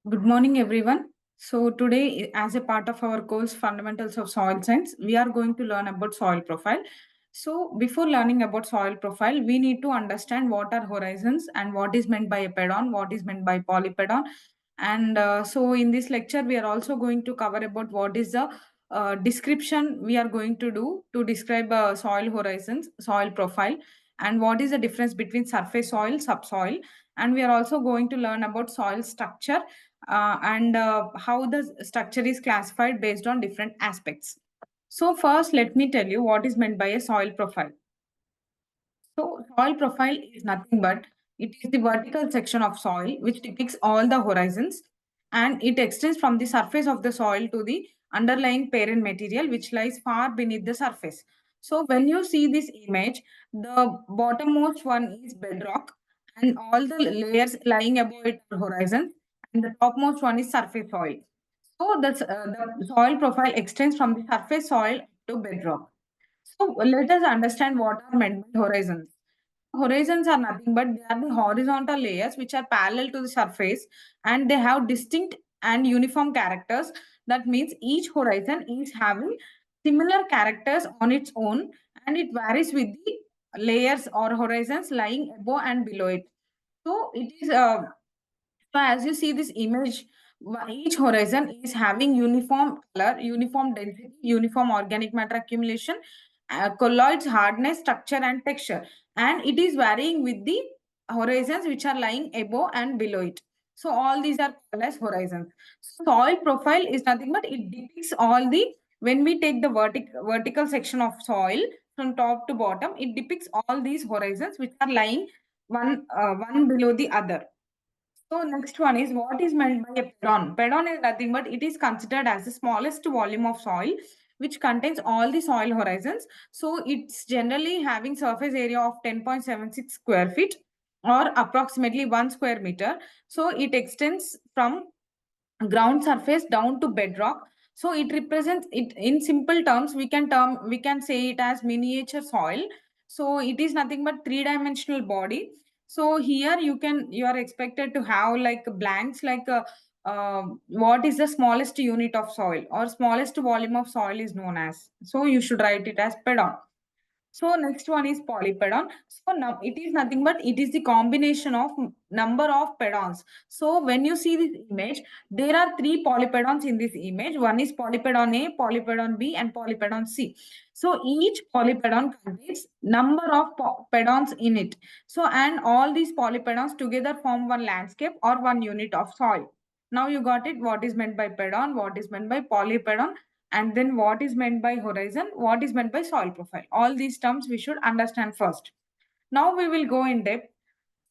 Good morning, everyone. So today, as a part of our course, Fundamentals of Soil Science, we are going to learn about soil profile. So before learning about soil profile, we need to understand what are horizons and what is meant by epedon, what is meant by polypedon. And so in this lecture, we are also going to cover about what is the description we are going to do to describe soil horizons, soil profile, and what is the difference between surface soil, subsoil. And we are also going to learn about soil structure and how the structure is classified based on different aspects. So first, let me tell you what is meant by a soil profile. So soil profile is nothing but it is the vertical section of soil which depicts all the horizons, and it extends from the surface of the soil to the underlying parent material which lies far beneath the surface. So when you see this image, the bottommost one is bedrock and all the layers lying above it are horizon, and the topmost one is surface soil. So the soil profile extends from the surface soil to bedrock. So let us understand what are meant by horizons. Horizons are nothing but they are the horizontal layers which are parallel to the surface, and they have distinct and uniform characters. That means each horizon is having similar characters on its own, and it varies with the layers or horizons lying above and below it. So it is so as you see this image, each horizon is having uniform color, uniform density, uniform organic matter accumulation, colloids, hardness, structure, and texture. And it is varying with the horizons which are lying above and below it. So all these are called as horizons. Soil profile is nothing but it depicts all the, when we take the vertical section of soil from top to bottom, it depicts all these horizons which are lying one below the other. So next one is what is meant by a pedon. Pedon is nothing but it is considered as the smallest volume of soil which contains all the soil horizons. So it's generally having surface area of 10.76 square feet or approximately 1 square meter. So it extends from ground surface down to bedrock. So it represents it in simple terms. We can say it as miniature soil. So it is nothing but three-dimensional body. So here you are expected to have like blanks like what is the smallest unit of soil or smallest volume of soil is known as. So you should write it as pedon. So next one is polypedon. So now it is nothing but it is the combination of number of pedons. So when you see this image, there are three polypedons in this image. One is polypedon A, polypedon B, and polypedon C. So each polypedon contains number of pedons in it. So and all these polypedons together form one landscape or one unit of soil. Now you got it. What is meant by pedon? What is meant by polypedon? And then what is meant by horizon, what is meant by soil profile. All these terms we should understand first. Now we will go in depth.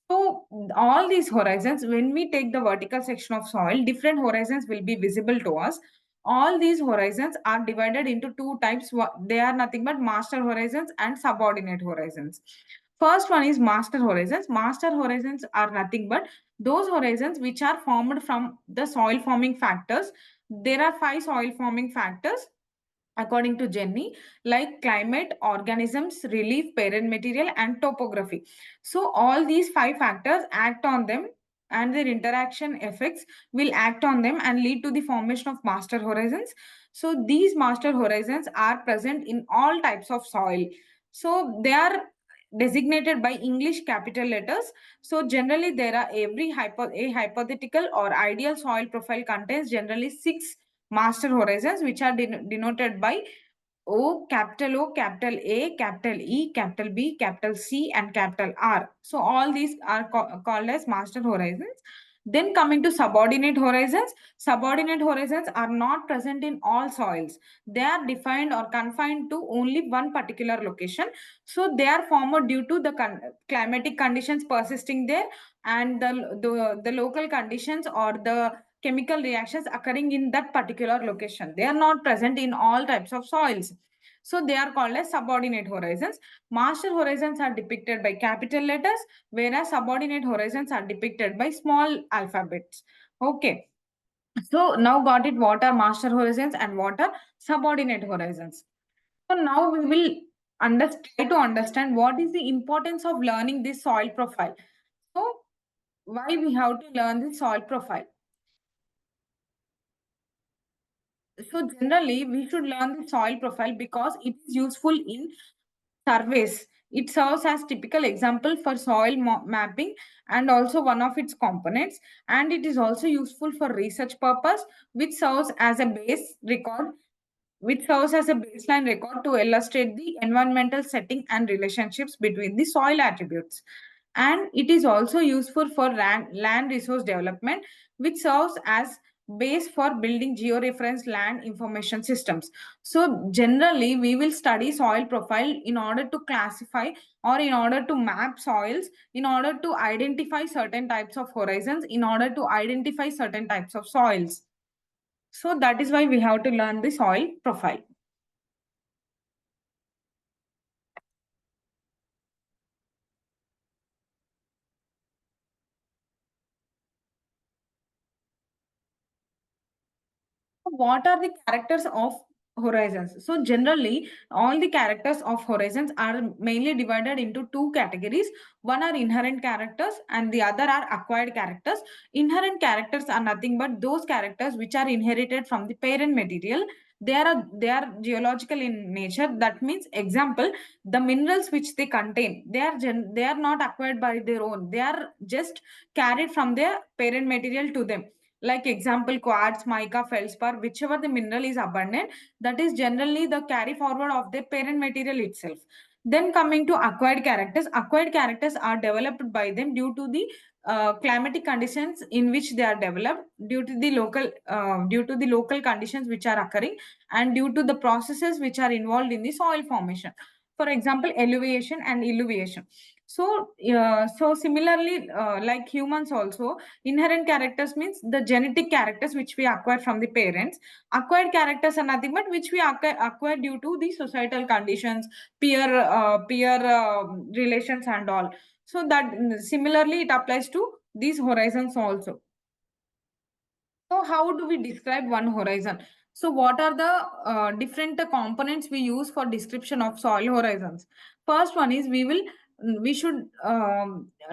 So all these horizons, when we take the vertical section of soil, different horizons will be visible to us. All these horizons are divided into two types. They are nothing but master horizons and subordinate horizons. First one is master horizons. Master horizons are nothing but those horizons which are formed from the soil forming factors. There are five soil forming factors according to Jenny, like climate, organisms, relief, parent material, and topography. So, all these five factors act on them, and their interaction effects will act on them and lead to the formation of master horizons. So, these master horizons are present in all types of soil. So, they are designated by English capital letters. So, generally, there are a hypothetical or ideal soil profile contains generally six master horizons which are denoted by O, capital A, capital E, capital B, capital C, and capital R. So all these are called as master horizons. Then coming to subordinate horizons are not present in all soils. They are defined or confined to only one particular location. So they are formed due to the climatic conditions persisting there, and the local conditions or the chemical reactions occurring in that particular location. They are not present in all types of soils. So they are called as subordinate horizons. Master horizons are depicted by capital letters, whereas subordinate horizons are depicted by small alphabets. Okay. So now got it what are master horizons and what are subordinate horizons. So now we will try to understand what is the importance of learning this soil profile. So why we have to learn this soil profile? So generally, we should learn the soil profile because it is useful in surveys. It serves as typical example for soil mapping and also one of its components. And it is also useful for research purpose, which serves as a base record which serves as a baseline record to illustrate the environmental setting and relationships between the soil attributes. And it is also useful for land resource development, which serves as base for building georeference land information systems. So generally, we will study soil profile in order to classify or in order to map soils, in order to identify certain types of horizons, in order to identify certain types of soils. So that is why we have to learn the soil profile. What are the characters of horizons? So generally, all the characters of horizons are mainly divided into two categories. One are inherent characters and the other are acquired characters. Inherent characters are nothing but those characters which are inherited from the parent material. They are geological in nature. That means, example, the minerals which they contain, they are not acquired by their own. They are just carried from their parent material to them, like example quartz, mica, feldspar, whichever the mineral is abundant, that is generally the carry forward of the parent material itself. Then coming to acquired characters are developed by them due to the climatic conditions in which they are developed, due to the local conditions which are occurring, and due to the processes which are involved in the soil formation. For example, elevation and illuviation. So similarly, like humans also, inherent characters means the genetic characters which we acquire from the parents. Acquired characters are nothing but which we acquire due to the societal conditions, peer relations and all. So that similarly it applies to these horizons also. So how do we describe one horizon? So what are the different components we use for description of soil horizons? First one is we should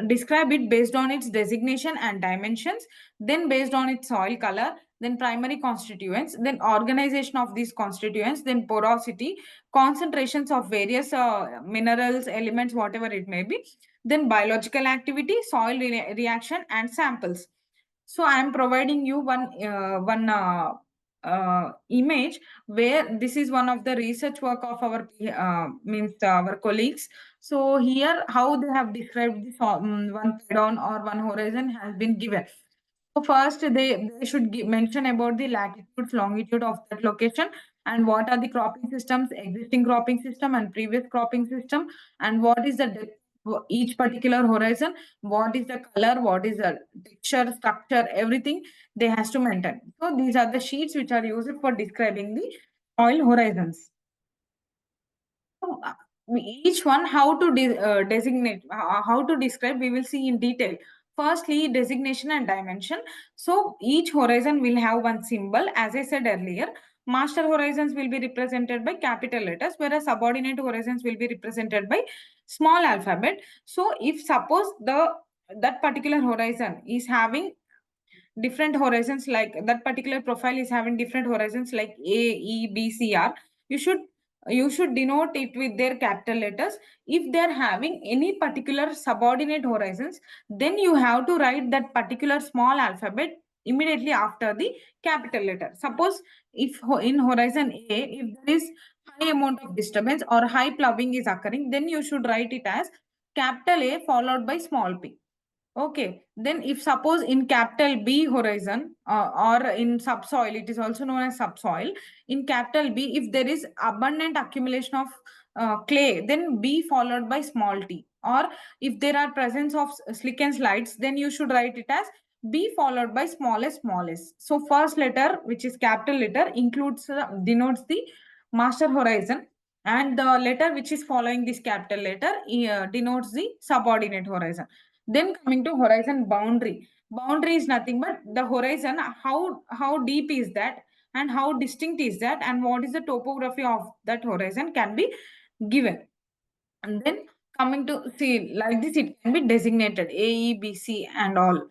describe it based on its designation and dimensions, then based on its soil color, then primary constituents, then organization of these constituents, then porosity, concentrations of various minerals, elements, whatever it may be, then biological activity, soil reaction, and samples. So I am providing you one image where this is one of the research work of our means our colleagues. So here how they have described this one down or one horizon has been given. So first they should mention about the latitude, longitude of that location, and what are the cropping systems, existing cropping system and previous cropping system, and what is the depth of each particular horizon, what is the color, what is the texture, structure, everything they has to maintain. So these are the sheets which are used for describing the soil horizons. So, each one how to designate, how to describe, we will see in detail. Firstly, designation and dimension. So each horizon will have one symbol. As I said earlier, master horizons will be represented by capital letters, whereas subordinate horizons will be represented by small alphabet. So if suppose the that particular horizon is having different horizons, like that particular profile is having different horizons like A, E, B, C, R, you should denote it with their capital letters. If they're having any particular subordinate horizons, then you have to write that particular small alphabet immediately after the capital letter. Suppose if in horizon A, if there is high amount of disturbance or high ploughing is occurring, then you should write it as capital A followed by small p. Okay, then if suppose in capital B horizon or in subsoil, it is also known as subsoil. In capital B, if there is abundant accumulation of clay, then B followed by small t. Or if there are presence of slick and slides, then you should write it as B followed by small s. So first letter, which is capital letter, includes denotes the master horizon, and the letter which is following this capital letter denotes the subordinate horizon. Then coming to horizon boundary. Boundary is nothing but the horizon, how deep is that and how distinct is that and what is the topography of that horizon can be given. And then coming to see like this, it can be designated A, E, B, C and all.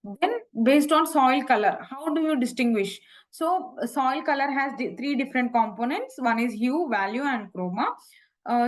Then based on soil color, how do you distinguish? So soil color has three different components. One is hue, value, and chroma.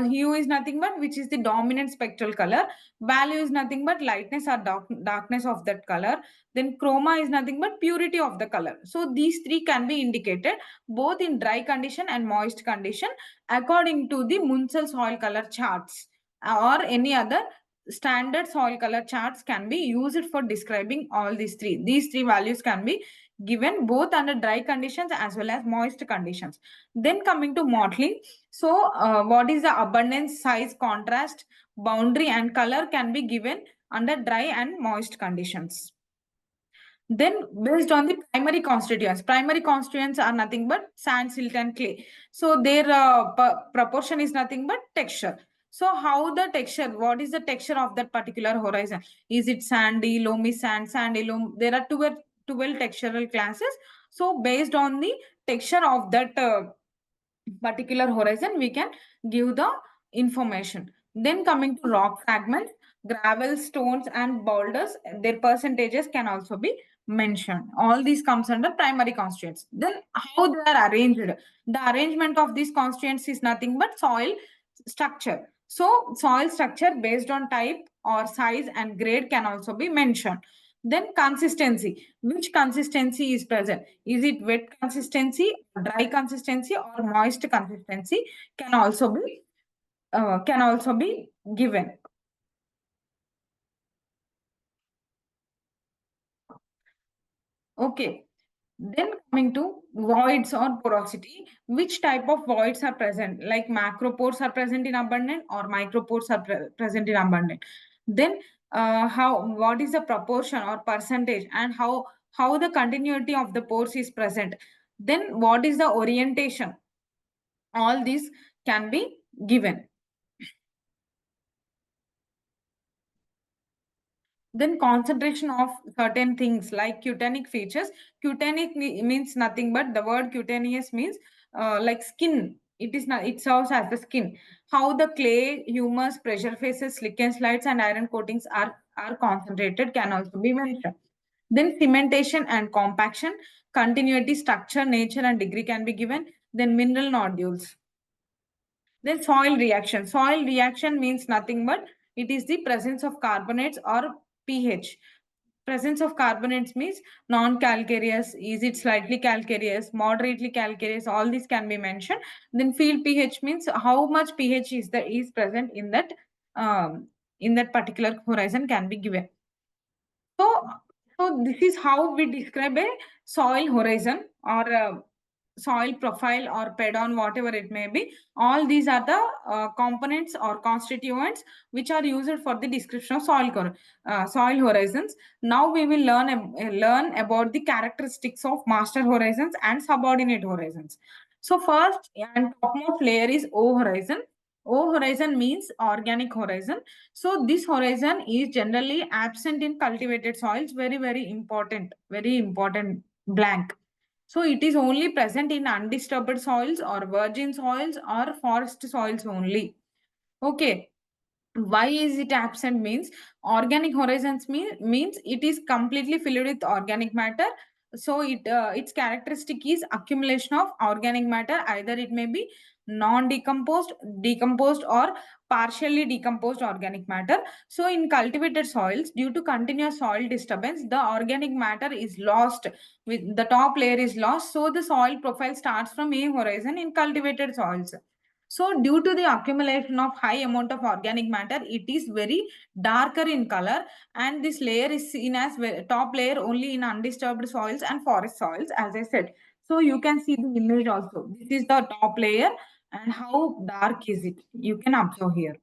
Hue is nothing but which is the dominant spectral color. Value is nothing but lightness or darkness of that color. Then chroma is nothing but purity of the color. So these three can be indicated both in dry condition and moist condition according to the Munsell soil color charts or any other standard soil color charts can be used for describing all these three. These three values can be given both under dry conditions as well as moist conditions. Then coming to modeling. So what is the abundance, size, contrast, boundary and color can be given under dry and moist conditions. Then based on the primary constituents are nothing but sand, silt and clay. So their proportion is nothing but texture. So how the texture, what is the texture of that particular horizon? Is it sandy, loamy sand, sandy loam? There are 12 textural classes. So based on the texture of that particular horizon, we can give the information. Then coming to rock fragments, gravel, stones and boulders, their percentages can also be mentioned. All these comes under primary constituents. Then how they are arranged? The arrangement of these constituents is nothing but soil structure. So soil structure based on type or size and grade can also be mentioned. Then consistency. Which consistency is present? Is it wet consistency, dry consistency, or moist consistency? Can also be given. Okay. Then coming to voids or porosity, which type of voids are present? Like macropores are present in abundant or micropores are present in abundant. Then what is the proportion or percentage and how the continuity of the pores is present? Then what is the orientation? All these can be given. Then concentration of certain things like cutaneous features. Cutaneous means nothing but the word cutaneous means like skin. It is not, it serves as the skin. How the clay, humus, pressure phases, slick and slides and iron coatings are concentrated can also be mentioned. Then cementation and compaction, continuity, structure, nature and degree can be given. Then mineral nodules. Then soil reaction. Soil reaction means nothing but it is the presence of carbonates or pH. Presence of carbonates means non-calcareous, is it slightly calcareous, moderately calcareous, all these can be mentioned. Then field pH means how much pH is present in that particular horizon can be given. So this is how we describe a soil horizon or a soil profile or pedon, whatever it may be. All these are the components or constituents which are used for the description of soil horizons. Now we will learn about the characteristics of master horizons and subordinate horizons. So first and topmost layer is O horizon. O horizon means organic horizon. So this horizon is generally absent in cultivated soils. Very important blank. So it is only present in undisturbed soils or virgin soils or forest soils only. Okay. Why is it absent means organic horizons means it is completely filled with organic matter. So its characteristic is accumulation of organic matter. Either it may be non-decomposed, decomposed or partially decomposed organic matter. So in cultivated soils, due to continuous soil disturbance, the organic matter is lost, with the top layer is lost. So the soil profile starts from A horizon in cultivated soils. So due to the accumulation of high amount of organic matter, it is very darker in color, and this layer is seen as top layer only in undisturbed soils and forest soils, as I said. So you can see the image also. This is the top layer and how dark is it. You can observe here.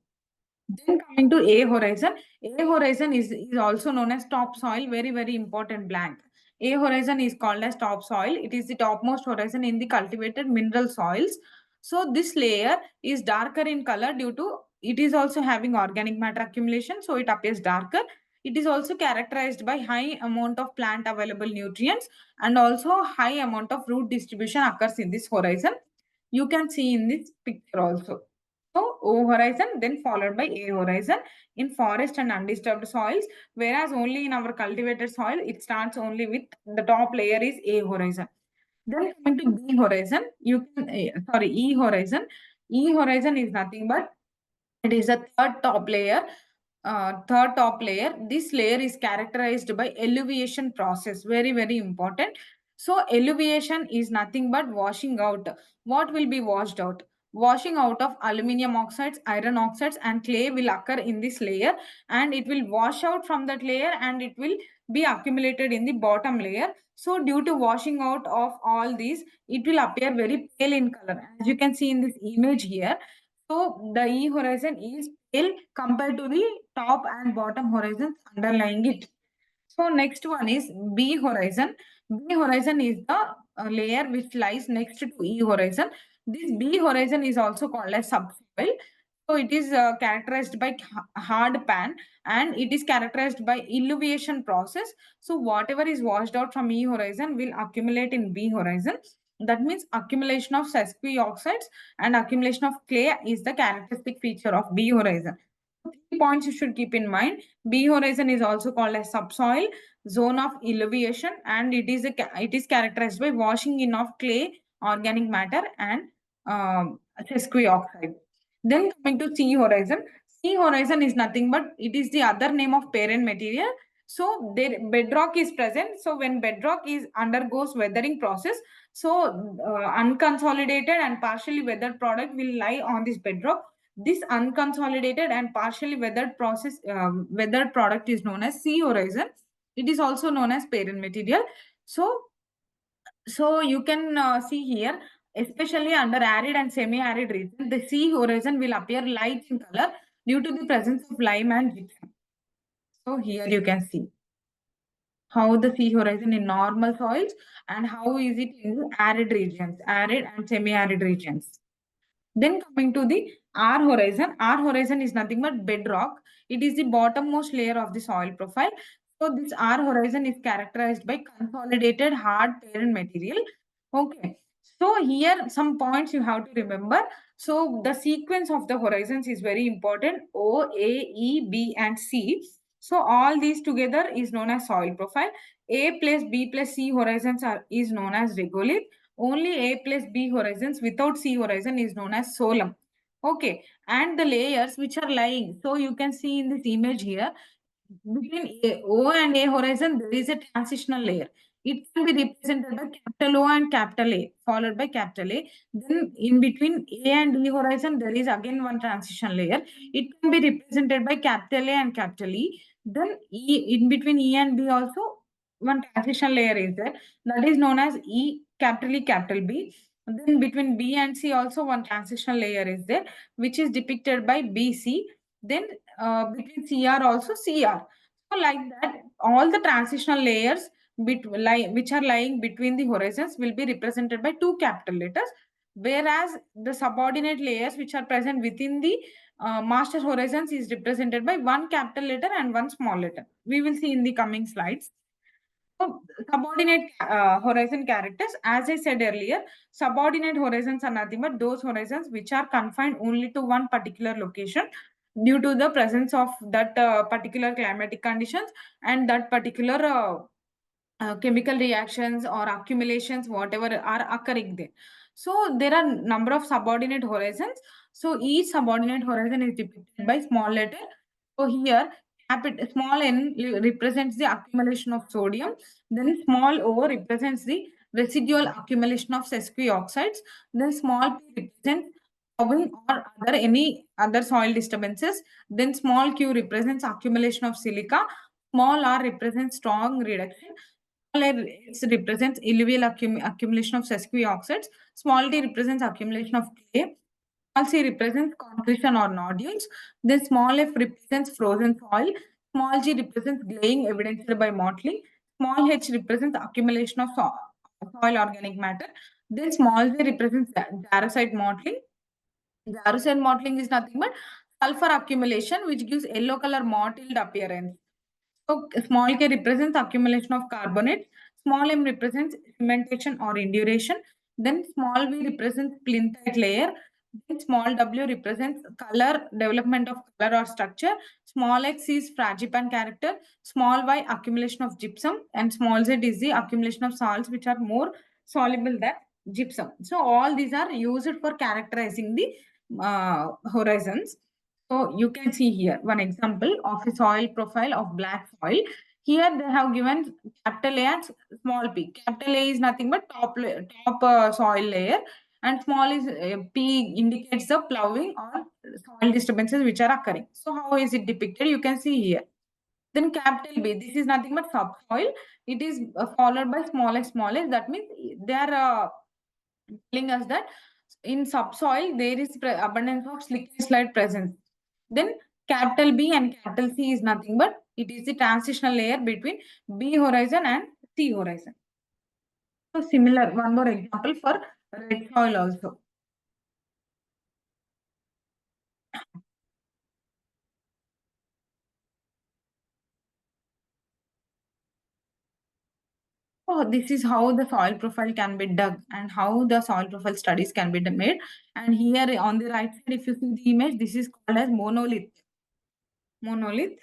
Then coming to A horizon. A horizon is also known as topsoil, very important blank. A horizon is called as topsoil. It is the topmost horizon in the cultivated mineral soils. So this layer is darker in color due to it is also having organic matter accumulation. So it appears darker. It is also characterized by high amount of plant available nutrients and also high amount of root distribution occurs in this horizon. You can see in this picture also. So O horizon, then followed by A horizon in forest and undisturbed soils, whereas only in our cultivated soil, it starts only with the top layer is A horizon. Then coming to B horizon, you can, sorry, E horizon. E horizon is nothing but it is a third top layer. This layer is characterized by elevation process. Very, very important. So elevation is nothing but washing out. What will be washed out? Washing out of aluminum oxides, iron oxides, and clay will occur in this layer, and it will wash out from that layer and it will be accumulated in the bottom layer. So due to washing out of all these, it will appear very pale in color. As you can see in this image here, so the E horizon is pale compared to the top and bottom horizons underlying it. So next one is B horizon. B horizon is the layer which lies next to E horizon. This B horizon is also called as subsoil. So it is characterized by hard pan, and it is characterized by elevation process. So whatever is washed out from E horizon will accumulate in B horizon. That means accumulation of sesquioxides and accumulation of clay is the characteristic feature of B horizon. 3 points you should keep in mind. B horizon is also called as subsoil zone of elevation, and it is characterized by washing in of clay, organic matter, and sesquioxide. Then coming to C horizon. C horizon is nothing but it is the other name of parent material. So there bedrock is present. So when bedrock is undergoes weathering process, so unconsolidated and partially weathered product will lie on this bedrock. This unconsolidated and partially weathered product is known as C horizon. It is also known as parent material. So you can see here, especially under arid and semi-arid region, the sea horizon will appear light in color due to the presence of lime and gypsum. So here you can see how the sea horizon in normal soils and how is it in arid regions, arid and semi-arid regions. Then coming to the R horizon. R horizon is nothing but bedrock. It is the bottommost layer of the soil profile. So this R horizon is characterized by consolidated hard parent material. Okay. So here some points you have to remember. So the sequence of the horizons is very important. O, A, E, B, and C. So all these together is known as soil profile. A plus B plus C horizons is known as regolith. Only A plus B horizons without C horizon is known as solemn. Okay, and the layers which are lying. So you can see in this image here, between O and A horizon, there is a transitional layer. It can be represented by capital O and capital A, followed by capital A. Then in between A and E horizon, there is again one transition layer. It can be represented by capital A and capital E. Then in between E and B also, one transition layer is there. That is known as capital E, capital B. Then between B and C also one transition layer is there, which is depicted by BC. Then between CR also CR. So like that, all the transitional layers which are lying between the horizons will be represented by two capital letters, whereas the subordinate layers which are present within the master horizons is represented by one capital letter and one small letter. We will see in the coming slides. So subordinate horizon characters, as I said earlier, subordinate horizons are nothing but those horizons which are confined only to one particular location due to the presence of that particular climatic conditions and that particular chemical reactions or accumulations, whatever are occurring there. So there are number of subordinate horizons. So each subordinate horizon is depicted by small letter. So here, small n represents the accumulation of sodium. Then small o represents the residual accumulation of sesquioxides. Then small p represents thawing or any other soil disturbances. Then small q represents accumulation of silica. Small r represents strong reduction. Small a represents alluvial accumulation of sesquioxides. Small d represents accumulation of clay. Small c represents concretion or nodules. Then small f represents frozen soil. Small g represents glaying evidenced by mottling. Small h represents accumulation of soil organic matter. Then small j represents jarosite mottling. Jarosite mottling is nothing but sulfur accumulation which gives yellow color mottled appearance. So small k represents accumulation of carbonate. Small m represents cementation or induration. Then small v represents plinthite layer. Then small w represents color, development of color or structure. Small x is fragipan character. Small y accumulation of gypsum. And small z is the accumulation of salts which are more soluble than gypsum. So all these are used for characterizing the horizons. So you can see here one example of a soil profile of black soil. Here they have given capital A and small p. Capital A is nothing but top soil layer, and small is P indicates the plowing or soil disturbances which are occurring. So how is it depicted? You can see here. Then capital B, this is nothing but subsoil. It is followed by smallest. That means they are telling us that in subsoil there is abundance of slide presence. Then capital B and capital C is nothing but it is the transitional layer between B horizon and C horizon. So similar, one more example for red soil also. So this is how the soil profile can be dug and how the soil profile studies can be made. And here on the right side, if you see the image, this is called as monolith. Monolith.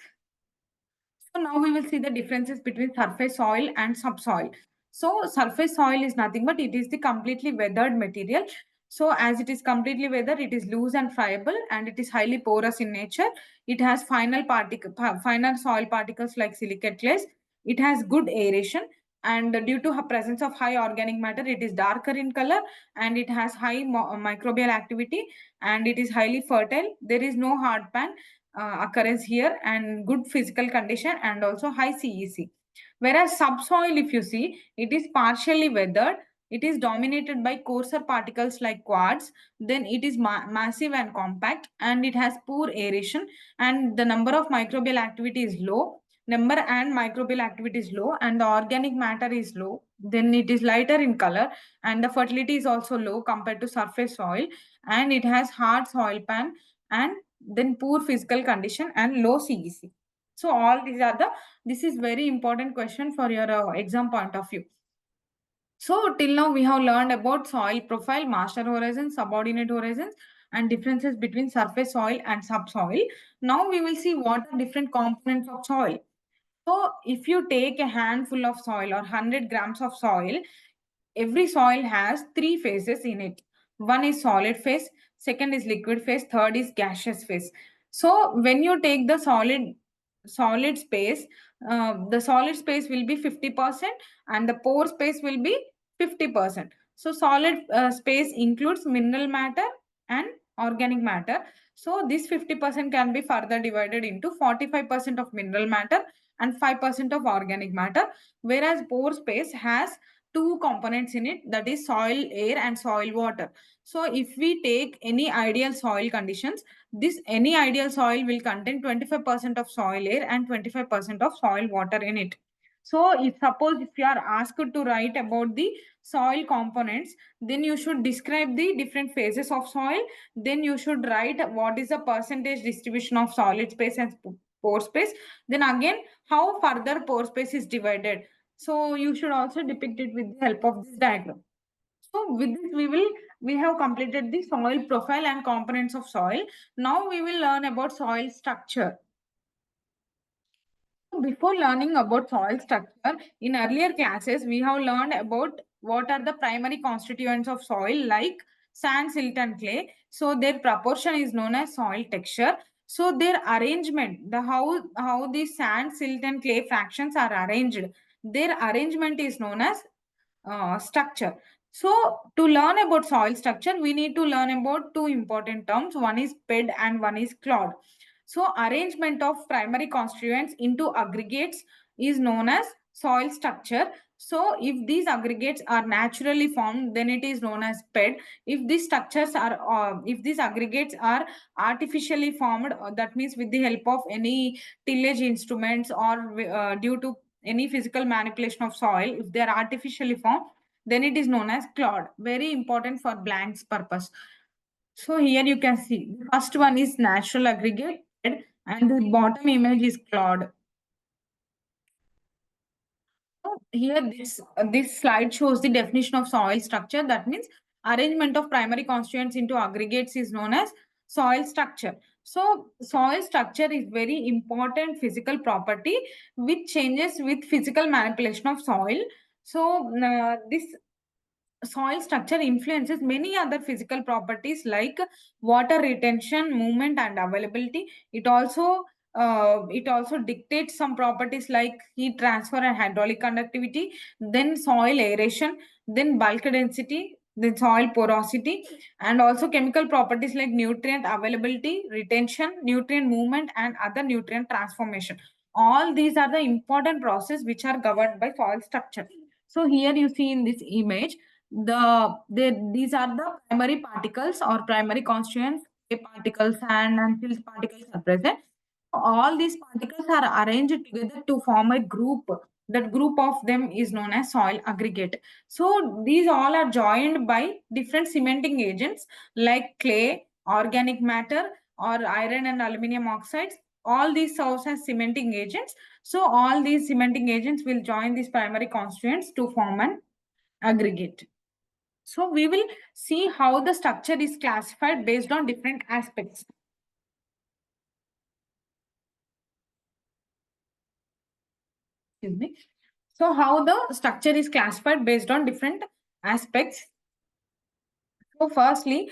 So now we will see the differences between surface soil and subsoil. So surface soil is nothing but it is the completely weathered material. So as it is completely weathered, it is loose and friable and it is highly porous in nature. It has final soil particles like silicate clays. It has good aeration and due to presence of high organic matter, it is darker in color and it has high microbial activity and it is highly fertile. There is no hard pan occurrence here and good physical condition and also high CEC. Whereas subsoil, if you see, it is partially weathered. It is dominated by coarser particles like quartz. Then it is massive and compact and it has poor aeration and the number of microbial activity is low. Number and microbial activity is low and the organic matter is low. Then it is lighter in color and the fertility is also low compared to surface soil and it has hard soil pan and then poor physical condition and low CEC. So all these are this is very important question for your exam point of view. So till now we have learned about soil profile, master horizons, subordinate horizons and differences between surface soil and subsoil. Now we will see what are different components of soil. So if you take a handful of soil or 100 grams of soil, every soil has three phases in it. One is solid phase, second is liquid phase, third is gaseous phase. So when you take the solid space, the solid space will be 50% and the pore space will be 50%. So solid space includes mineral matter and organic matter. So this 50% can be further divided into 45% of mineral matter and 5% of organic matter, whereas pore space has two components in it, that is soil air and soil water. So if we take any ideal soil conditions, this any ideal soil will contain 25% of soil air and 25% of soil water in it. So if suppose if you are asked to write about the soil components, then you should describe the different phases of soil. Then you should write what is the percentage distribution of solid space and pore space. Then again, how further pore space is divided. So you should also depict it with the help of this diagram. So with this, we have completed the soil profile and components of soil. Now we will learn about soil structure. Before learning about soil structure, in earlier classes, we have learned about what are the primary constituents of soil like sand, silt and clay. So their proportion is known as soil texture. So their arrangement, how the sand, silt and clay fractions are arranged, their arrangement is known as structure. So to learn about soil structure, we need to learn about two important terms. One is bed and one is clod. So arrangement of primary constituents into aggregates is known as soil structure. So if these aggregates are naturally formed, then it is known as bed. If these aggregates are artificially formed, that means with the help of any tillage instruments or due to any physical manipulation of soil, if they are artificially formed, then it is known as clod. Very important for blanks purpose. So here you can see the first one is natural aggregate and the bottom image is clod. So here this slide shows the definition of soil structure. That means arrangement of primary constituents into aggregates is known as soil structure. So soil structure is very important physical property which changes with physical manipulation of soil. So this soil structure influences many other physical properties like water retention, movement, and availability. It also dictates some properties like heat transfer and hydraulic conductivity, then soil aeration, then bulk density, then soil porosity, and also chemical properties like nutrient availability, retention, nutrient movement, and other nutrient transformation. All these are the important processes which are governed by soil structure. So here you see in this image, these are the primary particles or primary constituents. Clay particles, sand and silt particles are present. All these particles are arranged together to form a group. That group of them is known as soil aggregate. So these all are joined by different cementing agents like clay, organic matter, or iron and aluminum oxides. All these serves as cementing agents. So all these cementing agents will join these primary constituents to form an aggregate. So we will see how the structure is classified based on different aspects. Excuse me. So how the structure is classified based on different aspects. So firstly,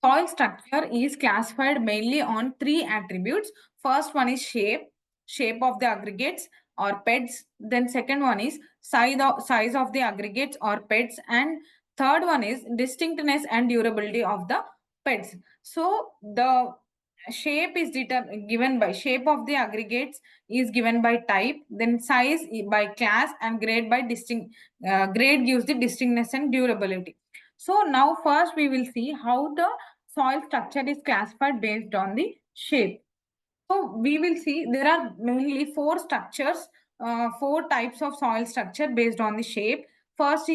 soil structure is classified mainly on three attributes. First one is shape of the aggregates or beds. Then second one is size of the aggregates or beds, and third one is distinctness and durability of the beds. So the shape is given by shape of the aggregates is given by type, then size by class, and grade by grade gives the distinctness and durability. So now first we will see how the soil structure is classified based on the shape. So we will see there are mainly four structures, four types of soil structure based on the shape. First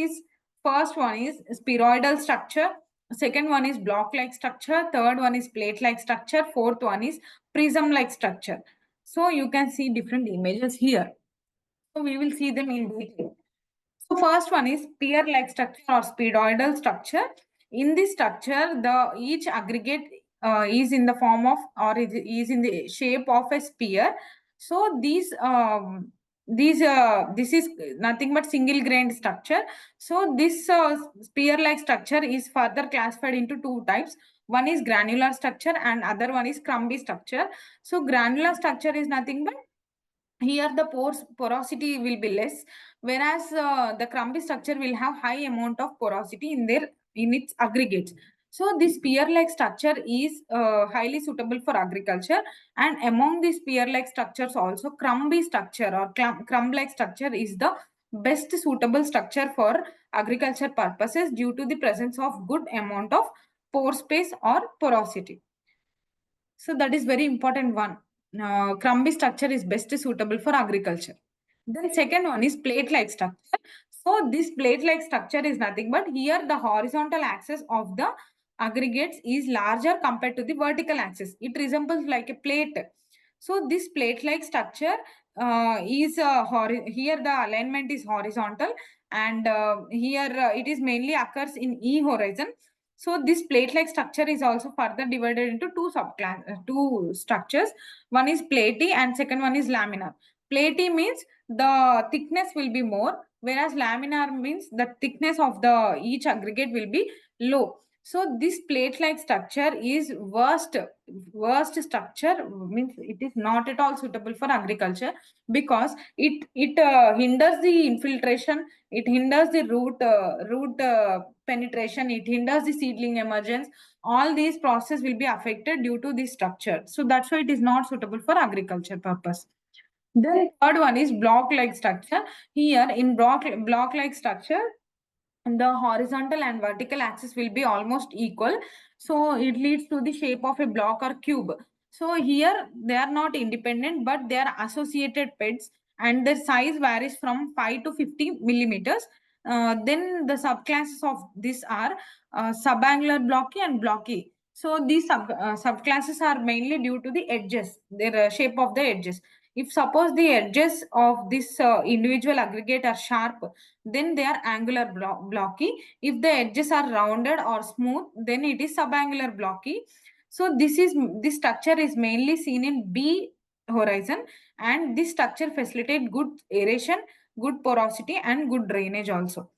one is spheroidal structure. Second one is block-like structure. Third one is plate-like structure. Fourth one is prism-like structure. So you can see different images here. So we will see them in detail. So first one is spear-like structure or spheroidal structure. In this structure, the each aggregate is in the form of or is in the shape of a spear. So this is nothing but single grained structure. So this spear-like structure is further classified into two types. One is granular structure and other one is crumbly structure. So granular structure is nothing but here the porosity will be less, whereas the crumbly structure will have high amount of porosity in its aggregates. So this spear like structure is highly suitable for agriculture, and among these spear like structures also crumbly structure or crumb like structure is the best suitable structure for agriculture purposes due to the presence of good amount of pore space or porosity. So that is very important one. Crumbly structure is best suitable for agriculture. Then second one is plate-like structure. So this plate-like structure is nothing but here the horizontal axis of the aggregates is larger compared to the vertical axis. It resembles like a plate. So this plate-like structure is here the alignment is horizontal, and here it is mainly occurs in E horizon. So this plate-like structure is also further divided into two structures. One is platy and second one is laminar. Platy means the thickness will be more, whereas laminar means the thickness of the each aggregate will be low. So this plate-like structure is worst structure, means it is not at all suitable for agriculture because it hinders the infiltration, it hinders the root penetration, it hinders the seedling emergence. All these processes will be affected due to this structure. So that's why it is not suitable for agriculture purpose. Then third one is block-like structure. Here in block-like structure, the horizontal and vertical axis will be almost equal. So it leads to the shape of a block or cube. So here they are not independent, but they are associated beds, and their size varies from 5 to 50 millimeters. Then the subclasses of this are subangular blocky and blocky. So these subclasses are mainly due to the edges, their shape of the edges. If suppose the edges of this individual aggregate are sharp, then they are angular blocky. If the edges are rounded or smooth, then it is subangular blocky. So this structure is mainly seen in B horizon, and this structure facilitate good aeration, good porosity, and good drainage also.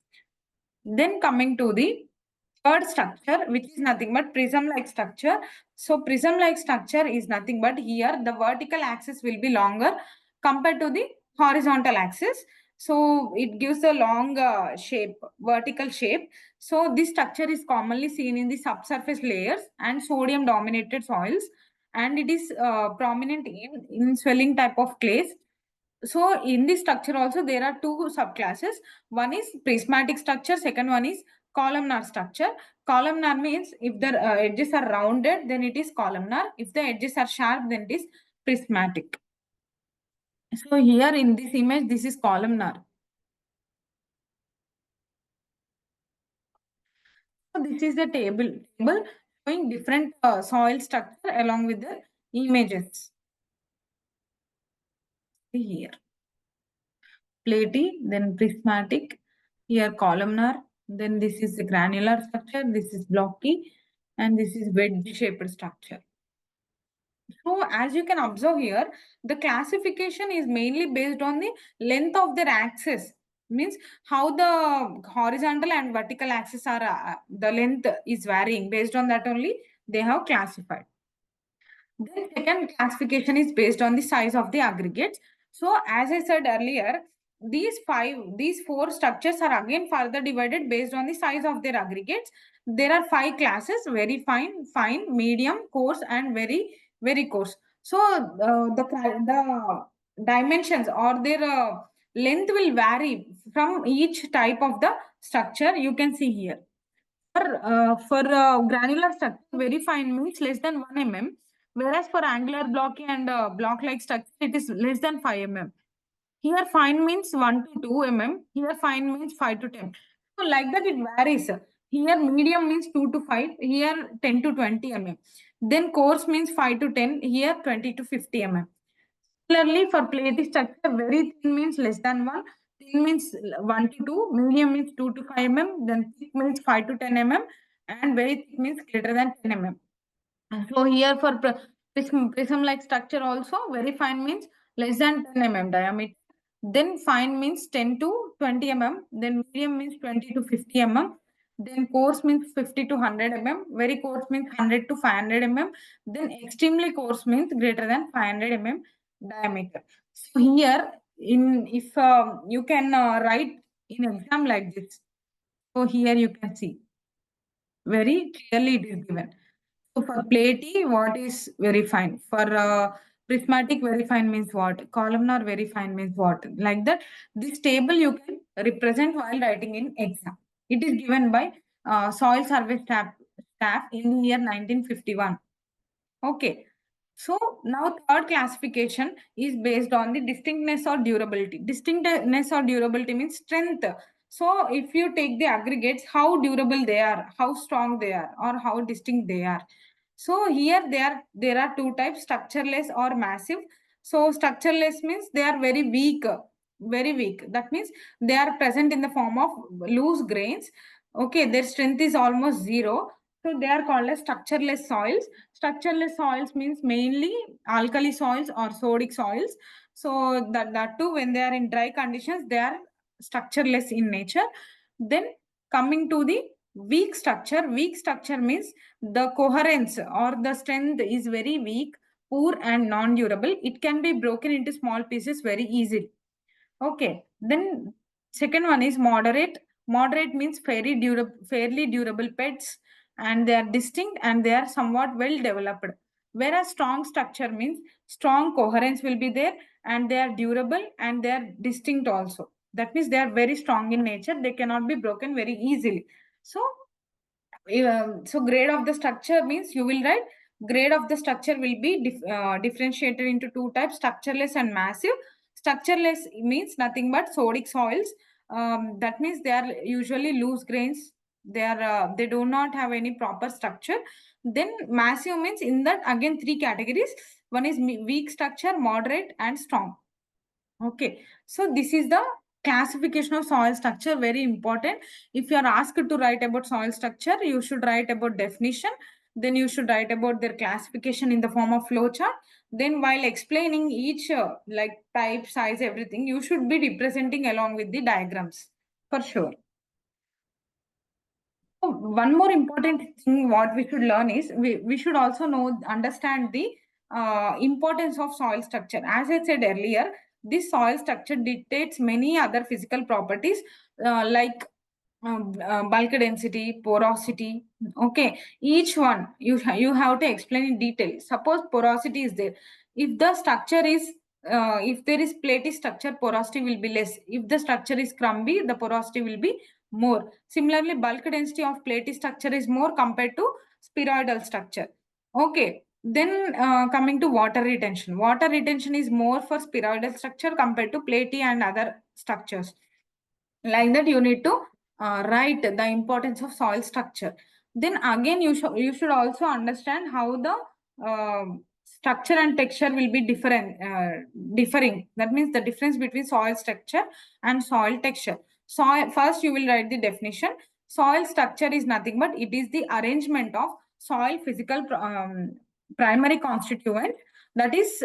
Then coming to the third structure, which is nothing but prism-like structure. So prism-like structure is nothing but here the vertical axis will be longer compared to the horizontal axis. So it gives a long shape, vertical shape. So this structure is commonly seen in the subsurface layers and sodium dominated soils, and it is prominent in swelling type of clays. So in this structure also there are two subclasses. One is prismatic structure, second one is columnar structure. Columnar means if the edges are rounded, then it is columnar. If the edges are sharp, then it is prismatic. So here in this image, this is columnar. So this is the table showing different soil structure along with the images. See here, platy, then prismatic, here columnar, then this is the granular structure, this is blocky, and this is wedge-shaped structure. So as you can observe here, the classification is mainly based on the length of their axis. Means how the horizontal and vertical axis are, the length is varying. Based on that only, they have classified. The second classification is based on the size of the aggregates. So as I said earlier, these four structures are again further divided based on the size of their aggregates. There are five classes: very fine, fine, medium, coarse, and very, very coarse. So the dimensions or their length will vary from each type of the structure. You can see here. For granular structure, very fine means less than 1 mm, whereas for angular blocky and block-like structure, it is less than 5 mm. Here fine means 1 to 2 mm, here fine means 5 to 10. So like that it varies. Here medium means 2 to 5, here 10 to 20 mm. Then coarse means 5 to 10, here 20 to 50 mm. Similarly, for plate structure, very thin means less than 1, thin means 1 to 2, medium means 2 to 5 mm, then thick means 5 to 10 mm, and very thick means greater than 10 mm. So here for prism-like structure also, very fine means less than 10 mm diameter. Then fine means 10 to 20 mm. Then medium means 20 to 50 mm. Then coarse means 50 to 100 mm. Very coarse means 100 to 500 mm. Then extremely coarse means greater than 500 mm diameter. So here, in if you can write in exam like this. So here you can see very clearly it is given. So for platy, what is very fine? For prismatic, very fine means what? Columnar, very fine means what? Like that, this table you can represent while writing in exam. It is given by soil survey staff in the year 1951. Okay. So now third classification is based on the distinctness or durability. Distinctness or durability means strength. So if you take the aggregates, how durable they are, how strong they are, or how distinct they are. So here there are two types, structureless or massive. So structureless means they are very weak, very weak. That means they are present in the form of loose grains. Okay, their strength is almost zero. So they are called as structureless soils. Structureless soils means mainly alkali soils or sodic soils. So that too, when they are in dry conditions, they are structureless in nature. Then coming to the weak structure. Weak structure means the coherence or the strength is very weak, poor and non-durable. It can be broken into small pieces very easily. Okay. Then second one is moderate. Moderate means fairly durable pets, and they are distinct and they are somewhat well developed. Whereas strong structure means strong coherence will be there and they are durable and they are distinct also. That means they are very strong in nature. They cannot be broken very easily. So so grade of the structure means you will write grade of the structure will be differentiated into two types, structureless and massive. Structureless means nothing but sodic soils. That means they are usually loose grains. They do not have any proper structure. Then massive means in that again three categories. One is weak structure, moderate, and strong. Okay, so this is the classification of soil structure, very important. If you are asked to write about soil structure, you should write about definition. Then you should write about their classification in the form of flowchart. Then while explaining each like type, size, everything, you should be representing along with the diagrams for sure. one more important thing what we should learn is we should also understand the importance of soil structure. As I said earlier, this soil structure dictates many other physical properties like bulk density, porosity. Okay, each one you have to explain in detail. Suppose porosity is there. If the structure is if there is platy structure, porosity will be less. If the structure is crumbly, the porosity will be more. Similarly, bulk density of platy structure is more compared to spheroidal structure. Okay. Then coming to water retention. Water retention is more for spheroidal structure compared to platy and other structures. Like that, you need to write the importance of soil structure. Then again, you should also understand how the structure and texture will be differing. That means the difference between soil structure and soil texture. Soil, first you will write the definition. Soil structure is nothing but it is the arrangement of soil physical primary constituent, that is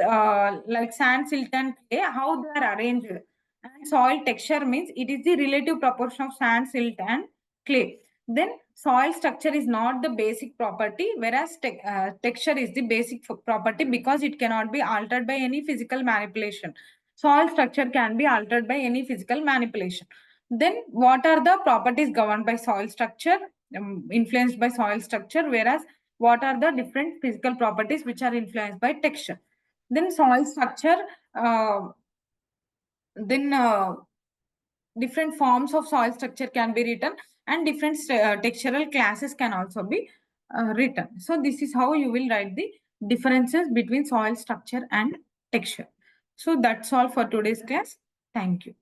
like sand, silt and clay, how they are arranged. And soil texture means it is the relative proportion of sand, silt, and clay. Then soil structure is not the basic property, whereas texture is the basic property because it cannot be altered by any physical manipulation. Soil structure can be altered by any physical manipulation. Then what are the properties governed by soil structure, influenced by soil structure, whereas what are the different physical properties which are influenced by texture? Then soil structure, then different forms of soil structure can be written, and different textural classes can also be written. So this is how you will write the differences between soil structure and texture. So that's all for today's class. Thank you.